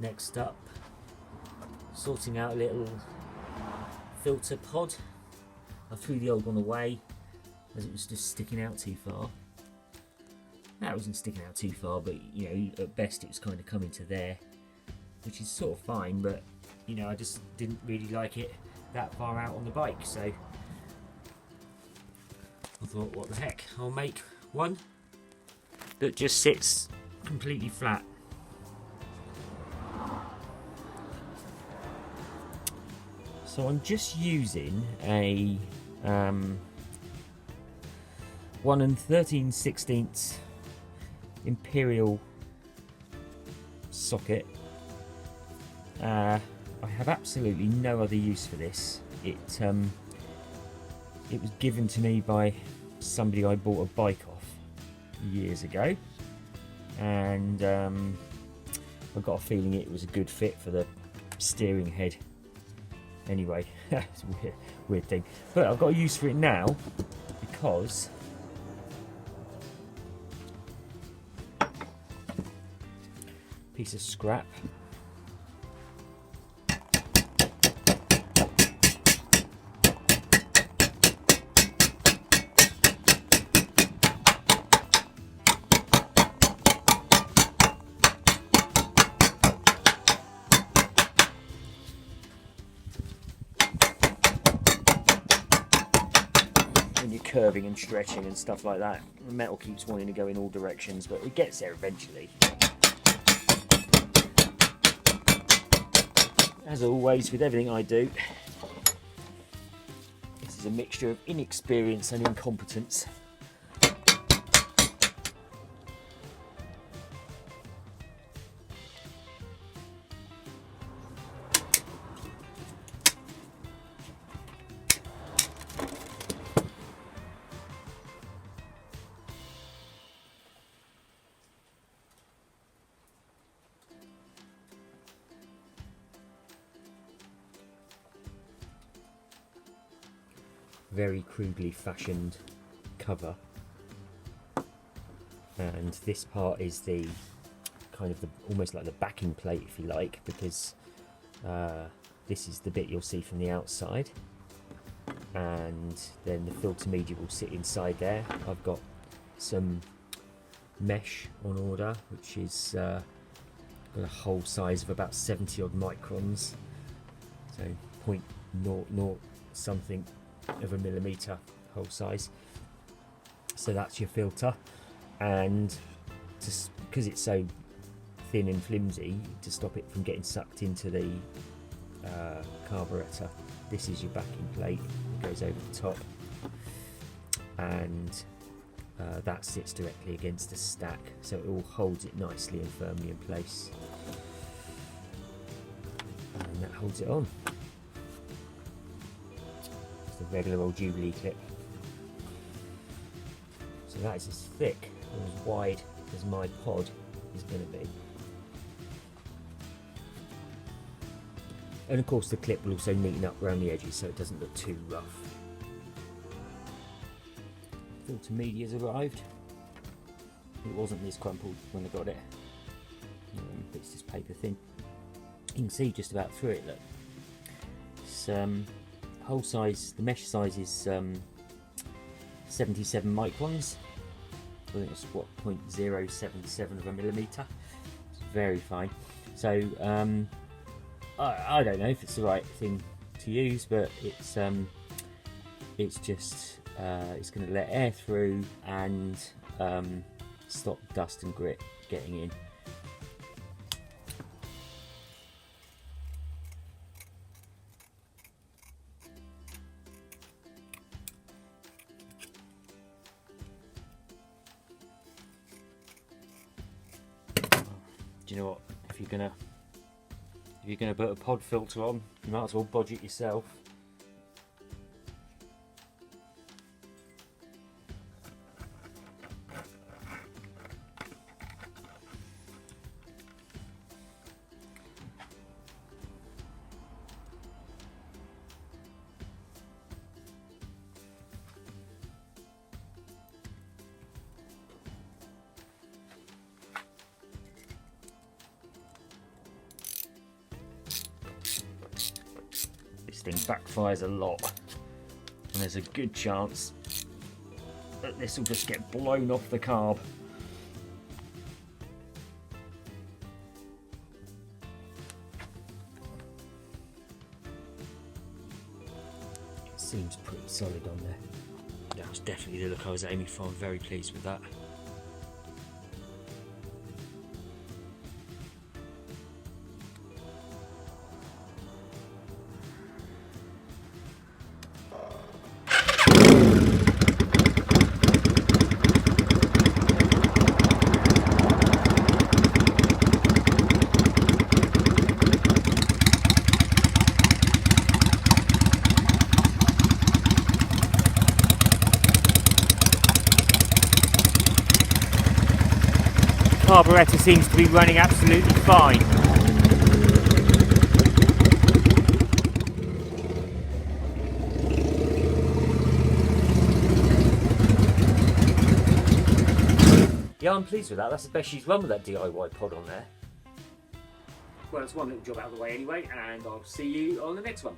Next up, sorting out a little filter pod. I threw the old one away as it was just sticking out too far. That wasn't sticking out too far, but you know, at best it was kind of coming to there, which is sort of fine, but you know, I just didn't really like it that far out on the bike, so I thought, what the heck, I'll make one that just sits completely flat. So I'm just using a 1 13/16 Imperial socket. I have absolutely no other use for this. It was given to me by somebody I bought a bike off years ago, and I got a feeling it was a good fit for the steering head. Anyway, it's a weird thing, but I've got a use for it now because piece of scrap. When you're curving and stretching and stuff like that, the metal keeps wanting to go in all directions, but it gets there eventually. As always with everything I do, this is a mixture of inexperience and incompetence. Very crudely fashioned cover, and this part is the kind of the almost like the backing plate, if you like, because this is the bit you'll see from the outside, and then the filter media will sit inside there. I've got some mesh on order, which is got a hole size of about 70 odd microns, so 0.00 something of a millimetre hole size. So that's your filter, and just because it's so thin and flimsy, to stop it from getting sucked into the carburettor, this is your backing plate. It goes over the top, and that sits directly against the stack, so it all holds it nicely and firmly in place, and that holds it on. A regular old Jubilee clip. So that is as thick and as wide as my pod is going to be. And of course the clip will also neaten up around the edges so it doesn't look too rough. Filter media's arrived. It wasn't this crumpled when I got it. It's just paper thin. You can see just about through it, look. It's hole size, the mesh size is 77 microns. I think it's what, 0.077 of a millimetre. It's very fine. So I don't know if it's the right thing to use, but it's just it's going to let air through and stop dust and grit getting in. Do you know what? If you're gonna put a pod filter on, you might as well bodge it yourself. thing backfires a lot, and there's a good chance that this will just get blown off the carb. It seems pretty solid on there. That was definitely the look I was aiming for. I'm very pleased with that. Carburettor seems to be running absolutely fine. Yeah, I'm pleased with that. That's the best she's run with that DIY pod on there. Well, it's one little job out of the way anyway, and I'll see you on the next one.